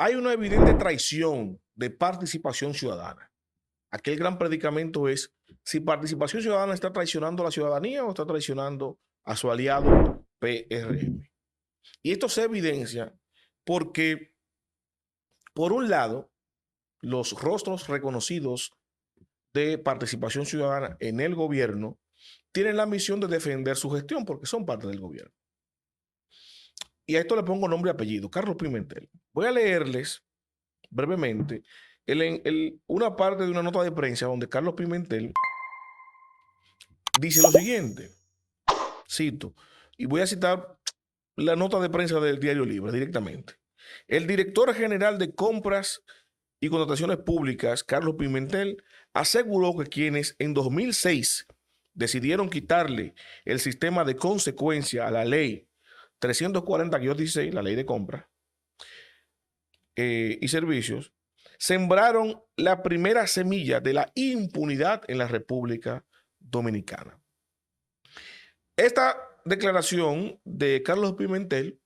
hay una evidente traición de participación ciudadana. Aquí el gran predicamento es si participación ciudadana está traicionando a la ciudadanía o está traicionando a su aliado PRM. Y esto se evidencia porque, por un lado, los rostros reconocidos de participación ciudadana en el gobierno tienen la misión de defender su gestión porque son parte del gobierno. Y a esto le pongo nombre y apellido, Carlos Pimentel. Voy a leerles brevemente una parte de una nota de prensa donde Carlos Pimentel dice lo siguiente, cito, y voy a citar la nota de prensa del Diario Libre directamente. El director general de Compras y Contrataciones Públicas, Carlos Pimentel, aseguró que quienes en 2006 decidieron quitarle el sistema de consecuencia a la ley 340-16, la ley de compra y servicios, sembraron la primera semilla de la impunidad en la República Dominicana. Esta declaración de Carlos Pimentel,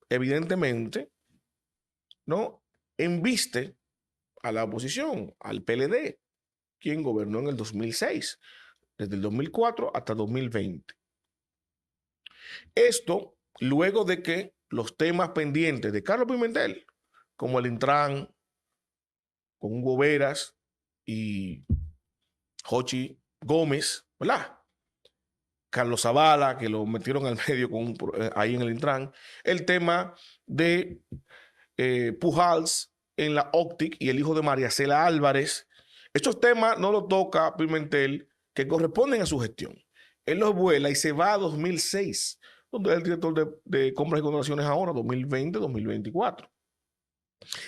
evidentemente, ¿no?, embiste a la oposición, al PLD, quien gobernó en el 2006, desde el 2004 hasta 2020. Esto luego de que los temas pendientes de Carlos Pimentel, como el Intran, con Hugo Veras y Jochi Gómez, ¿verdad? Carlos Zavala, que lo metieron al medio ahí en el Intran, el tema de Pujals en la Optic y el hijo de María Cela Álvarez. Estos temas no los toca Pimentel, que corresponden a su gestión. Él los vuela y se va a 2006, donde es el director de compras y contrataciones ahora, 2020-2024.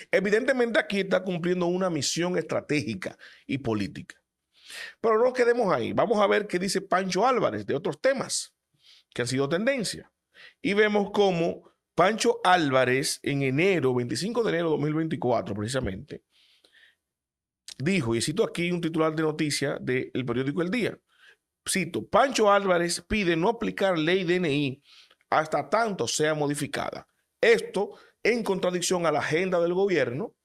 Evidentemente aquí está cumpliendo una misión estratégica y política. Pero no nos quedemos ahí. Vamos a ver qué dice Pancho Álvarez de otros temas que han sido tendencia. Y vemos cómo Pancho Álvarez en enero, 25 de enero de 2024 precisamente, dijo, y cito aquí un titular de noticia del periódico El Día, cito, Pancho Álvarez pide no aplicar ley DNI hasta tanto sea modificada. Esto en contradicción a la agenda del gobierno,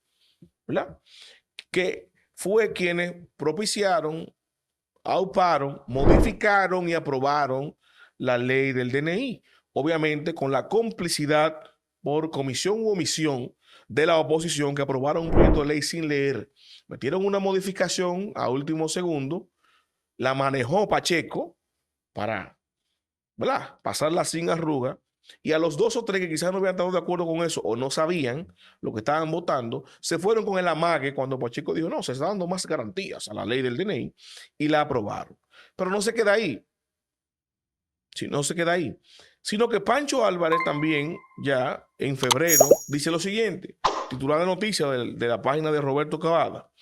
¿verdad?, que fue quienes propiciaron, auparon, modificaron y aprobaron la ley del DNI, obviamente con la complicidad por comisión u omisión de la oposición, que aprobaron un proyecto de ley sin leer. Metieron una modificación a último segundo, la manejó Pacheco para, ¿verdad?, pasarla sin arruga, y a los dos o tres que quizás no habían estado de acuerdo con eso o no sabían lo que estaban votando, se fueron con el amague cuando Pacheco dijo, no, se está dando más garantías a la ley del DNI, y la aprobaron. Pero no se queda ahí. No se queda ahí, sino que Pancho Álvarez también ya en febrero dice lo siguiente, titular de noticia de la página de Roberto Cavada.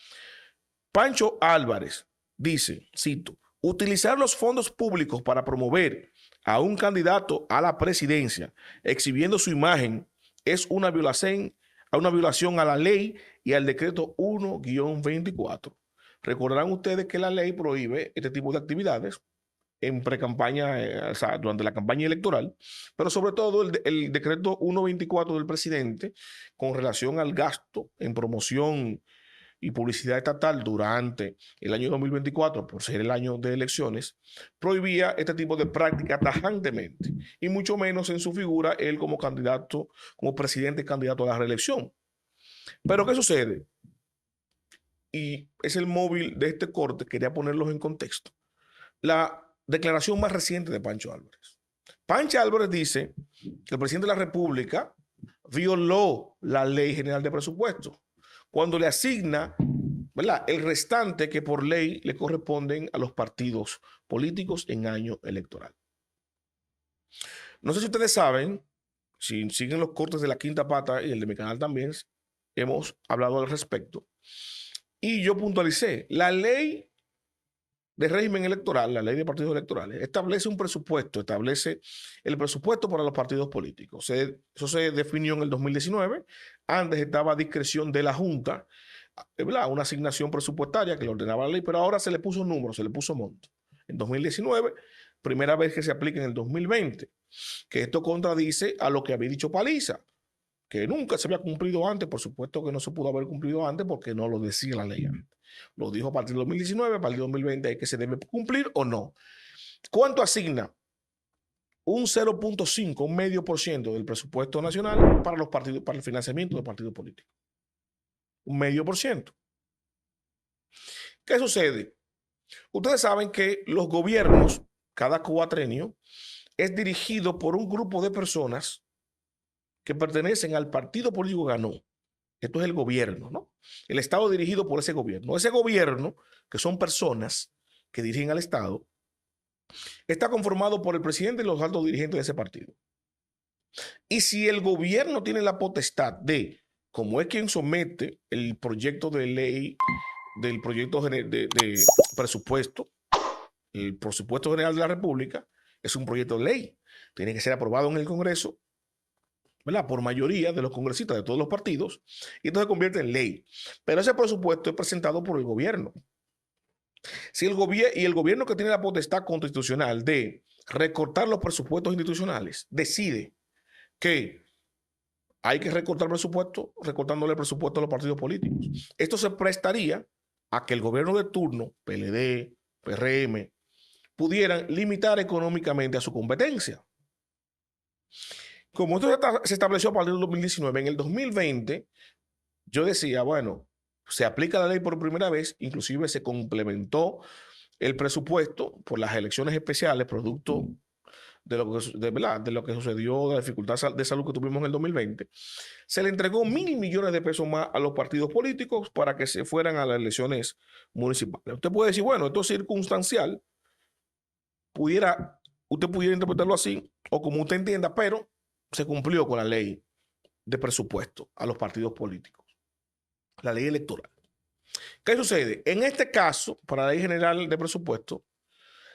Pancho Álvarez dice, cito, utilizar los fondos públicos para promover a un candidato a la presidencia exhibiendo su imagen es una violación a la ley y al decreto 1-24. Recordarán ustedes que la ley prohíbe este tipo de actividades en pre-campaña, o sea, durante la campaña electoral, pero sobre todo el decreto 1-24 del presidente con relación al gasto en promoción y publicidad estatal durante el año 2024, por ser el año de elecciones, prohibía este tipo de práctica tajantemente, y mucho menos en su figura, él como candidato, como presidente candidato a la reelección. Pero ¿qué sucede? Y es el móvil de este corte, quería ponerlos en contexto. La declaración más reciente de Pancho Álvarez. Pancho Álvarez dice que el presidente de la República violó la Ley General de Presupuestos cuando le asigna, ¿verdad?, el restante que por ley le corresponden a los partidos políticos en año electoral. No sé si ustedes saben, si siguen los cortes de La Quinta Pata y el de mi canal también, hemos hablado al respecto. Y yo puntualicé, la ley de régimen electoral, la ley de partidos electorales, establece un presupuesto, establece el presupuesto para los partidos políticos. Eso se definió en el 2019, antes estaba a discreción de la Junta, ¿verdad?, una asignación presupuestaria que le ordenaba la ley, pero ahora se le puso número, se le puso monto. En 2019, primera vez que se aplica en el 2020, que esto contradice a lo que había dicho Paliza, que nunca se había cumplido antes. Por supuesto que no se pudo haber cumplido antes porque no lo decía la ley antes. Lo dijo a partir de 2019, a partir de 2020 hay que se debe cumplir o no. ¿Cuánto asigna? Un 0.5, un medio por ciento del presupuesto nacional para los partidos, para el financiamiento de partidos políticos. Un medio por ciento. ¿Qué sucede? Ustedes saben que los gobiernos, cada cuatrenio, es dirigido por un grupo de personas que pertenecen al partido político que ganó. Esto es el gobierno, ¿no? El Estado dirigido por ese gobierno. Ese gobierno, que son personas que dirigen al Estado, está conformado por el presidente y los altos dirigentes de ese partido. Y si el gobierno tiene la potestad de, como es quien somete el proyecto de ley del proyecto de presupuesto, el presupuesto general de la República es un proyecto de ley. Tiene que ser aprobado en el Congreso, ¿verdad? Por mayoría de los congresistas de todos los partidos, y entonces se convierte en ley. Pero ese presupuesto es presentado por el gobierno. Si el gobierno que tiene la potestad constitucional de recortar los presupuestos institucionales decide que hay que recortar presupuesto, recortándole el presupuesto a los partidos políticos. Esto se prestaría a que el gobierno de turno, PLD, PRM, pudieran limitar económicamente a su competencia. Como esto se estableció a partir del 2019, en el 2020 yo decía, bueno, se aplica la ley por primera vez, inclusive se complementó el presupuesto por las elecciones especiales, producto de lo que sucedió, de la dificultad de salud que tuvimos en el 2020, se le entregó 1.000 millones de pesos más a los partidos políticos para que se fueran a las elecciones municipales. Usted puede decir, bueno, esto es circunstancial, usted pudiera interpretarlo así, o como usted entienda, pero se cumplió con la ley de presupuesto a los partidos políticos, la ley electoral. ¿Qué sucede? En este caso, para la ley general de presupuesto,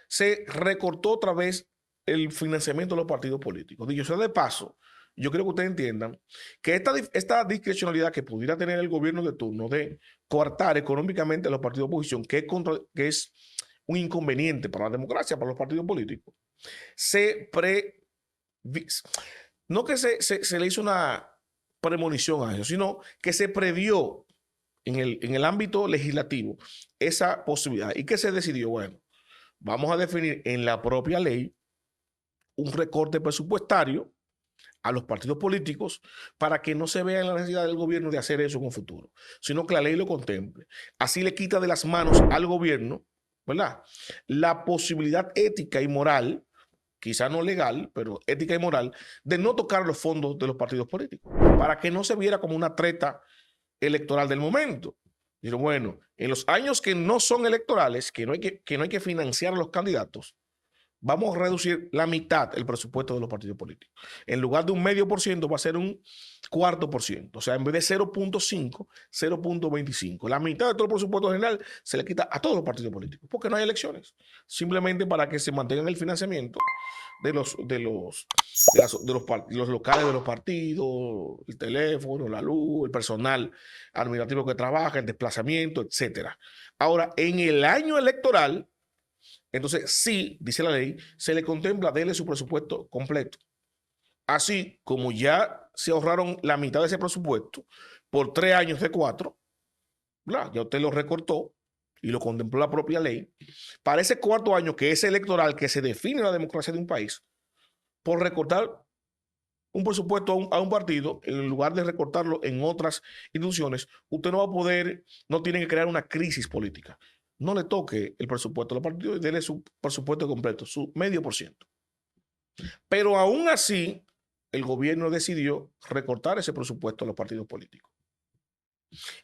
se recortó otra vez el financiamiento de los partidos políticos. Dicho sea de paso, yo creo que ustedes entiendan que esta discrecionalidad que pudiera tener el gobierno de turno de coartar económicamente a los partidos de oposición, que es un inconveniente para la democracia, para los partidos políticos, no que se le hizo una premonición a eso, sino que se previó en el ámbito legislativo esa posibilidad. ¿Y qué se decidió? Bueno, vamos a definir en la propia ley un recorte presupuestario a los partidos políticos para que no se vea la necesidad del gobierno de hacer eso en un futuro, sino que la ley lo contemple. Así le quita de las manos al gobierno, ¿verdad?, la posibilidad ética y moral, quizá no legal, pero ética y moral, de no tocar los fondos de los partidos políticos, para que no se viera como una treta electoral del momento. Pero bueno, en los años que no son electorales, que no hay que financiar a los candidatos, vamos a reducir la mitad el presupuesto de los partidos políticos. En lugar de un medio por ciento va a ser un cuarto por ciento. O sea, en vez de 0.5, 0.25. La mitad de todo el presupuesto general se le quita a todos los partidos políticos, porque no hay elecciones. Simplemente para que se mantengan el financiamiento de los locales de los partidos, el teléfono, la luz, el personal administrativo que trabaja, el desplazamiento, etcétera. Ahora, en el año electoral, entonces sí, dice la ley, se le contempla darle su presupuesto completo. Así como ya se ahorraron la mitad de ese presupuesto por 3 años de 4, ¿verdad? Ya usted lo recortó y lo contempló la propia ley. Para ese cuarto año, que es electoral, que se define la democracia de un país, por recortar un presupuesto a un partido, en lugar de recortarlo en otras instituciones, usted no va a poder, no tiene que crear una crisis política. No le toque el presupuesto a los partidos y déle su presupuesto completo, su medio por ciento. Pero aún así, el gobierno decidió recortar ese presupuesto a los partidos políticos.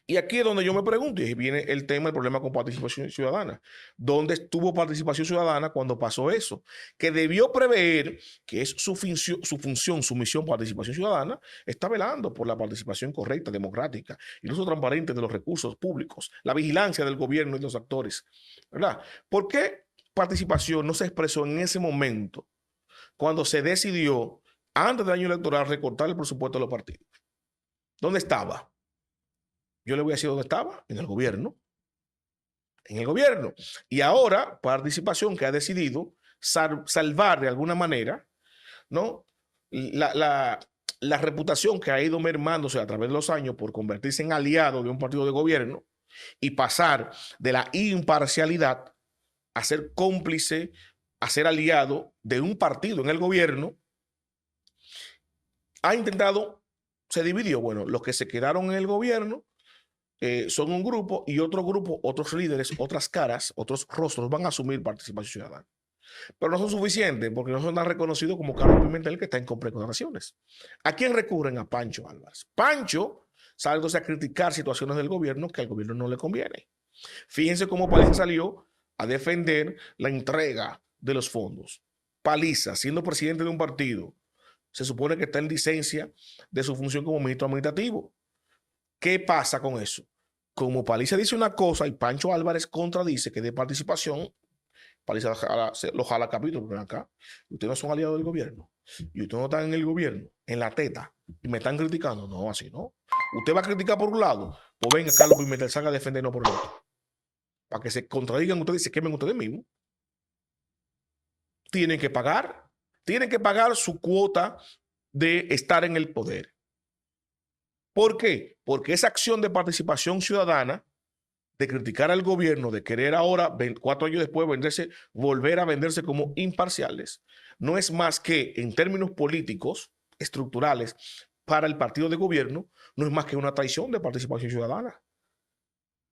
Y aquí es donde yo me pregunto, y viene el tema, el problema con participación ciudadana. ¿Dónde estuvo participación ciudadana cuando pasó eso? Que debió prever, que es su función, su misión, participación ciudadana, está velando por la participación correcta, democrática, el uso transparente de los recursos públicos, la vigilancia del gobierno y de los actores, ¿verdad? ¿Por qué participación no se expresó en ese momento cuando se decidió, antes del año electoral, recortar el presupuesto de los partidos? ¿Dónde estaba? Yo le voy a decir dónde estaba, en el gobierno. En el gobierno. Y ahora, participación que ha decidido salvar de alguna manera, ¿no?, la reputación que ha ido mermándose a través de los años por convertirse en aliado de un partido de gobierno y pasar de la imparcialidad a ser cómplice, a ser aliado de un partido en el gobierno, ha intentado, se dividió. Bueno, los que se quedaron en el gobierno son un grupo y otro grupo, otros líderes, otras caras, otros rostros van a asumir participación ciudadana. Pero no son suficientes porque no son tan reconocidos como Carlos Pimentel, que está en contrataciones. ¿A quién recurren? A Pancho Álvarez. Pancho sale entonces a criticar situaciones del gobierno que al gobierno no le conviene. Fíjense cómo Paliza salió a defender la entrega de los fondos. Paliza, siendo presidente de un partido, se supone que está en licencia de su función como ministro administrativo. ¿Qué pasa con eso? Como Paliza dice una cosa y Pancho Álvarez contradice que de participación, Paliza lo jala a capítulo, pero acá, ustedes no son aliados del gobierno y ustedes no están en el gobierno, en la teta, y me están criticando. No, así no. Usted va a criticar por un lado, pues venga, Carlos Pimentel salga a defendernos por el otro. Para que se contradigan ustedes y se quemen ustedes mismos. Tienen que pagar su cuota de estar en el poder. ¿Por qué? Porque esa acción de participación ciudadana, de criticar al gobierno, de querer ahora, 4 años después, volver a venderse como imparciales, no es más que, en términos políticos, estructurales, para el partido de gobierno, no es más que una traición de participación ciudadana.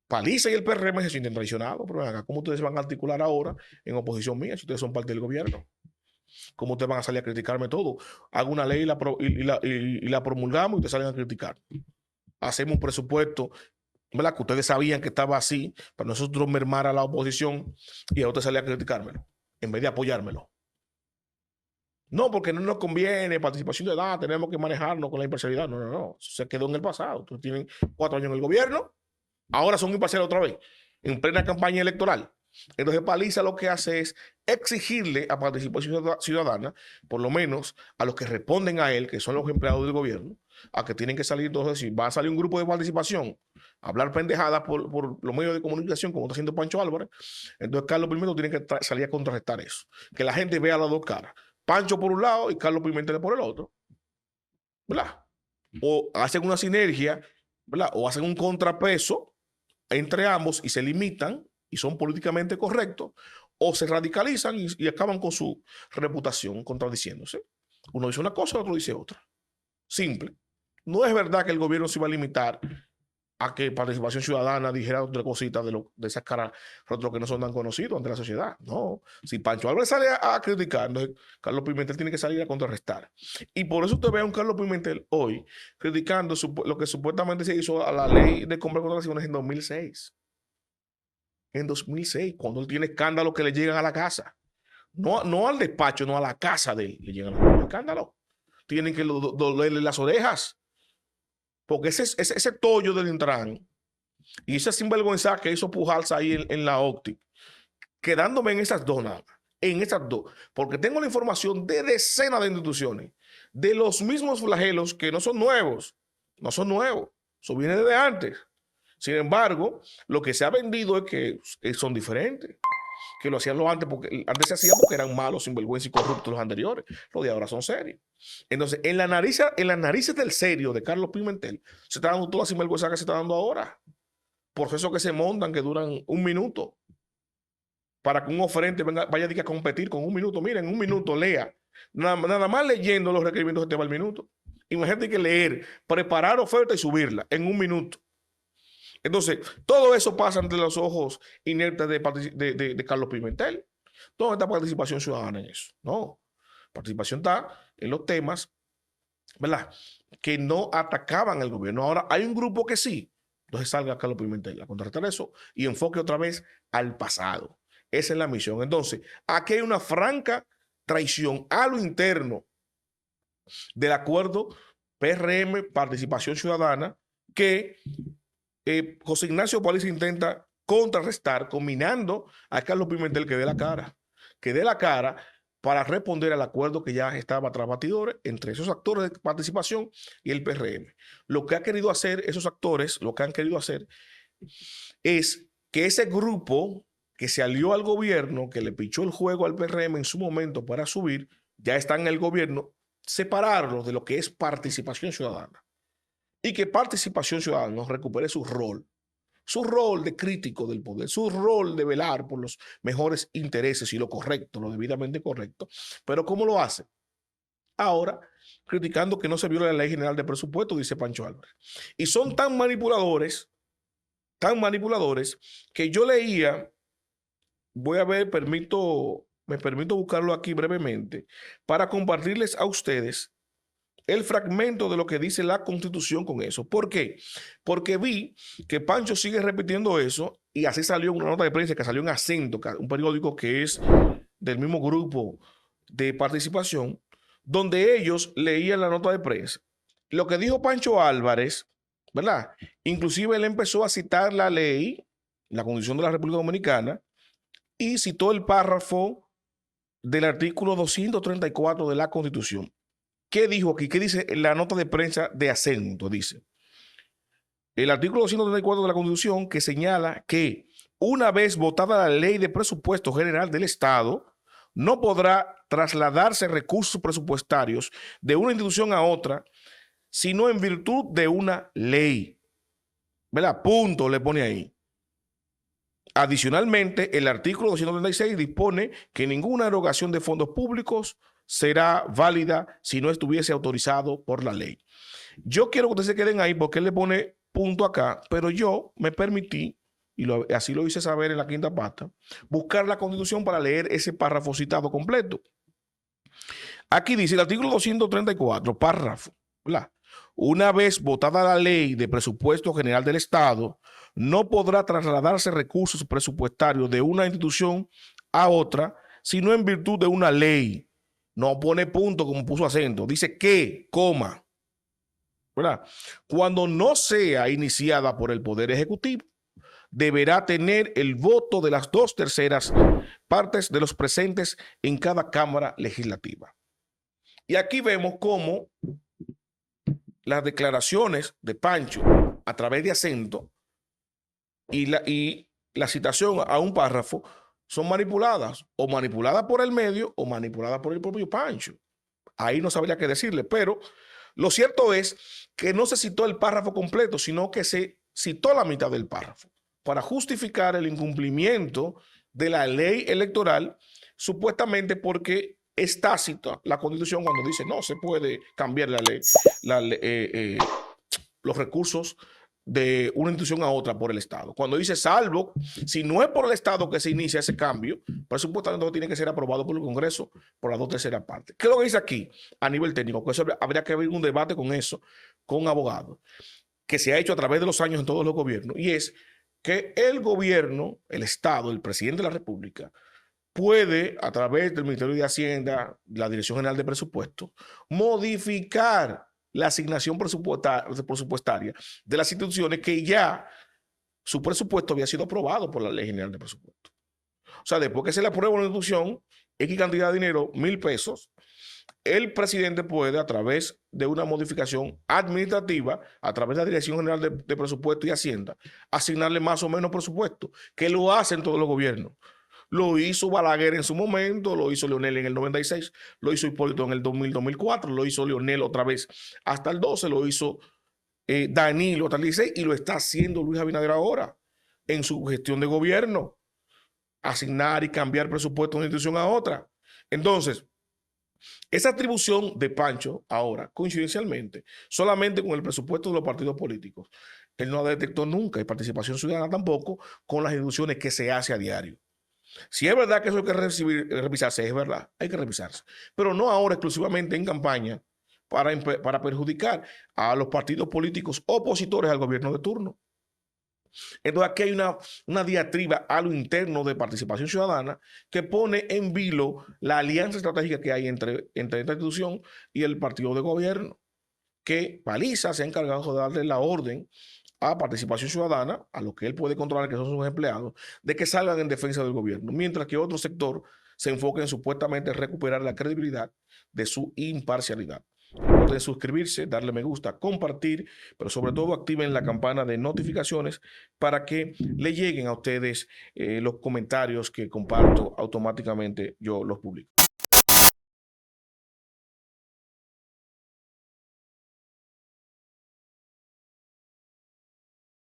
Paliza y el PRM se sienten traicionados, pero acá, ¿cómo ustedes van a articular ahora en oposición mía si ustedes son parte del gobierno? ¿Cómo ustedes van a salir a criticarme todo? Hago una ley y la promulgamos y ustedes salen a criticar. Hacemos un presupuesto, ¿verdad? Que ustedes sabían que estaba así, para nosotros mermar a la oposición y a ustedes salían a criticármelo, en vez de apoyármelo. No, porque no nos conviene participación de edad, tenemos que manejarnos con la imparcialidad. No, no, no. Eso se quedó en el pasado. Ustedes tienen 4 años en el gobierno, ahora son imparciales otra vez, en plena campaña electoral. Entonces Paliza lo que hace es exigirle a participación ciudadana, por lo menos a los que responden a él, que son los empleados del gobierno, a que tienen que salir. Entonces, si va a salir un grupo de participación a hablar pendejadas por los medios de comunicación, como está haciendo Pancho Álvarez, entonces Carlos Pimentel tiene que salir a contrarrestar eso. Que la gente vea las dos caras. Pancho por un lado y Carlos Pimentel por el otro. ¿Verdad? O hacen una sinergia, ¿verdad? O hacen un contrapeso entre ambos y se limitan y son políticamente correctos, o se radicalizan y acaban con su reputación contradiciéndose. Uno dice una cosa, el otro dice otra. Simple. No es verdad que el gobierno se iba a limitar a que participación ciudadana dijera otra cosita de esas caras rostros que no son tan conocidos ante la sociedad. No. Si Pancho Álvarez sale a criticar, entonces Carlos Pimentel tiene que salir a contrarrestar. Y por eso usted ve a un Carlos Pimentel hoy criticando lo que supuestamente se hizo a la ley de compra y contrataciones en 2006. En 2006, cuando él tiene escándalos que le llegan a la casa. No al despacho, no a la casa de él, le llegan los escándalos. Tienen que dolerle las orejas. Porque ese tollo del Intran y esa sinvergüenza que hizo Pujalsa ahí en la Optic, quedándome en esas dos nada más, en esas dos, porque tengo la información de decenas de instituciones, de los mismos flagelos que no son nuevos, eso viene desde antes. Sin embargo, lo que se ha vendido es que son diferentes, que lo hacían antes, porque antes se hacía porque eran malos, sinvergüenza y corruptos los anteriores. Los de ahora son serios. Entonces, en las narices del serio de Carlos Pimentel, se está dando toda la sinvergüenza que se está dando ahora. Procesos que se montan, que duran 1 minuto, para que un oferente vaya a competir con 1 minuto. Miren, en 1 minuto lea. Nada más leyendo los requerimientos se te va el minuto. Imagínate que leer, preparar oferta y subirla en 1 minuto. Entonces, todo eso pasa ante los ojos inertes de Carlos Pimentel. ¿Dónde está participación ciudadana en eso? No. Participación está en los temas, ¿verdad?, que no atacaban al gobierno. Ahora hay un grupo que sí. Entonces salga Carlos Pimentel a contratar eso y enfoque otra vez al pasado. Esa es la misión. Entonces, aquí hay una franca traición a lo interno del acuerdo PRM, participación ciudadana, que José Ignacio Paliza intenta contrarrestar, combinando a Carlos Pimentel que dé la cara para responder al acuerdo que ya estaba tras batidores entre esos actores de participación y el PRM. Lo que ha querido hacer esos actores, lo que han querido hacer es que ese grupo que se alió al gobierno, que le pichó el juego al PRM en su momento para subir, ya está en el gobierno, separarlo de lo que es participación ciudadana y que participación ciudadana nos recupere su rol de crítico del poder, su rol de velar por los mejores intereses y lo correcto, lo debidamente correcto. Pero ¿cómo lo hace? Ahora, criticando que no se viola la Ley General de Presupuesto, dice Pancho Álvarez. Y son tan manipuladores, que yo leía, voy a ver, me permito buscarlo aquí brevemente, para compartirles a ustedes el fragmento de lo que dice la Constitución con eso. ¿Por qué? Porque vi que Pancho sigue repitiendo eso y así salió una nota de prensa que salió en Acento, un periódico que es del mismo grupo de participación, donde ellos leían la nota de prensa. Lo que dijo Pancho Álvarez, ¿verdad? Inclusive él empezó a citar la ley, la Constitución de la República Dominicana, y citó el párrafo del artículo 234 de la Constitución. ¿Qué dijo aquí? ¿Qué dice la nota de prensa de Acento? Dice, el artículo 234 de la Constitución que señala que una vez votada la Ley de Presupuesto General del Estado, no podrá trasladarse recursos presupuestarios de una institución a otra, sino en virtud de una ley. ¿Verdad? Punto, le pone ahí. Adicionalmente, el artículo 236 dispone que ninguna erogación de fondos públicos será válida si no estuviese autorizado por la ley. Yo quiero que ustedes se queden ahí porque él le pone punto acá, pero yo me permití, y así lo hice saber en la quinta pata, buscar la Constitución para leer ese párrafo citado completo. Aquí dice el artículo 234, párrafo, ¿verdad? Una vez votada la Ley de Presupuesto General del Estado, no podrá trasladarse recursos presupuestarios de una institución a otra, sino en virtud de una ley. No pone punto como puso Acento. Dice que, coma, ¿verdad? Cuando no sea iniciada por el Poder Ejecutivo, deberá tener el voto de las 2/3 partes de los presentes en cada Cámara Legislativa. Y aquí vemos cómo las declaraciones de Pancho a través de Acento y la citación a un párrafo son manipuladas, o manipuladas por el medio o manipuladas por el propio Pancho. Ahí no sabría qué decirle, pero lo cierto es que no se citó el párrafo completo, sino que se citó la mitad del párrafo para justificar el incumplimiento de la ley electoral, supuestamente porque es tácita la Constitución cuando dice no se puede cambiar los recursos de una institución a otra por el Estado. Cuando dice salvo, si no es por el Estado que se inicia ese cambio, presupuestamente tiene que ser aprobado por el Congreso por las 2/3 partes. ¿Qué es lo que dice aquí a nivel técnico? Que eso habría que abrir un debate con eso, con abogados, que se ha hecho a través de los años en todos los gobiernos, y es que el gobierno, el Estado, el presidente de la República, puede, a través del Ministerio de Hacienda, la Dirección General de Presupuestos, modificar la asignación presupuestaria de las instituciones que ya su presupuesto había sido aprobado por la Ley General de Presupuesto. O sea, después que se le aprueba una institución, X cantidad de dinero, 1,000 pesos, el presidente puede, a través de una modificación administrativa, a través de la Dirección General de Presupuesto y Hacienda, asignarle más o menos presupuesto, que lo hacen todos los gobiernos. Lo hizo Balaguer en su momento, lo hizo Leonel en el 96, lo hizo Hipólito en el 2000-2004, lo hizo Leonel otra vez hasta el 12, lo hizo Danilo hasta el 16 y lo está haciendo Luis Abinader ahora en su gestión de gobierno. Asignar y cambiar presupuesto de una institución a otra. Entonces, esa atribución de Pancho ahora, coincidencialmente, solamente con el presupuesto de los partidos políticos, él no detectó nunca, y participación ciudadana tampoco, con las instituciones que se hace a diario. Si es verdad que eso hay que revisarse, es verdad, hay que revisarse. Pero no ahora exclusivamente en campaña para perjudicar a los partidos políticos opositores al gobierno de turno. Entonces aquí hay una diatriba a lo interno de participación ciudadana que pone en vilo la alianza estratégica que hay entre esta institución y el partido de gobierno, que Paliza se ha encargado de darle la orden a participación ciudadana, a lo que él puede controlar, que son sus empleados, de que salgan en defensa del gobierno, mientras que otro sector se enfoque en supuestamente recuperar la credibilidad de su imparcialidad. Recuerden suscribirse, darle me gusta, compartir, pero sobre todo activen la campana de notificaciones para que le lleguen a ustedes los comentarios que comparto automáticamente, yo los publico.